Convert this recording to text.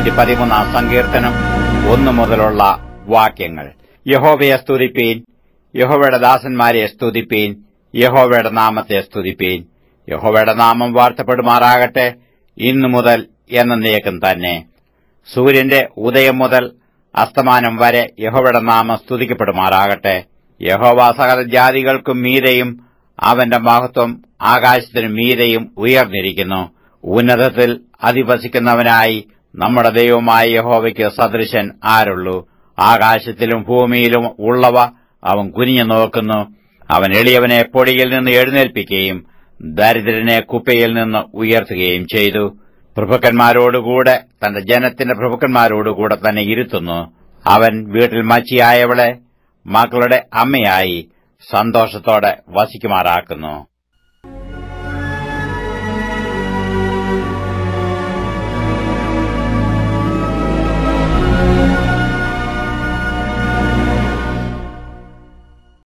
113 സങ്കീർത്തനം 1 മുതലുള്ള വാക്യങ്ങൾ. യഹോവയെ സ്തുതിപ്പീൻ, യഹോവയുടെ ദാസന്മാരെ സ്തുതിപ്പീൻ, യഹോവയുടെ നാമത്തെ സ്തുതിപ്പീൻ. യഹോവയുടെ നാമം വാഴ്ത്തപ്പെടുമാറാകട്ടെ, ഇന്നു മുതൽ എന്നേക്കും തന്നെ. സൂര്യന്റെ ഉദയം മുതൽ അസ്തമാനം വരെ യഹോവയുടെ നാമം സ്തുതിക്കപ്പെടുമാറാകട്ടെ. യഹോവ സകല ജാതികൾക്കും മീതെയും അവന്റെ മഹത്വം ആകാശത്തിനു മീതെയും ഉയർന്നിരിക്കുന്നു. ഉന്നതത്തിൽ അധിവസിക്കുന്നവനായി നമ്മുടെ ദൈവമായ യഹോവയ്ക്ക് സദൃശൻ ആരുള്ളൂ? ആകാശത്തിലും ഭൂമിയിലും ഉള്ളവ അവൻ കുനിഞ്ഞു നോക്കുന്നു. അവൻ എളിയവനെ പൊടിയിൽ നിന്ന് എഴുന്നേൽപ്പിക്കുകയും ദരിദ്രനെ കുപ്പയിൽ നിന്ന് ഉയർത്തുകയും ചെയ്തു. പ്രഭുക്കന്മാരോടുകൂടെ തന്റെ ജനത്തിന്റെ പ്രഭുക്കന്മാരോടുകൂടെ തന്നെ ഇരുത്തുന്നു. അവൻ വീട്ടിൽ മച്ചിയായവളെ മക്കളുടെ അമ്മയായി സന്തോഷത്തോടെ വസിക്കുമാറാക്കുന്നു.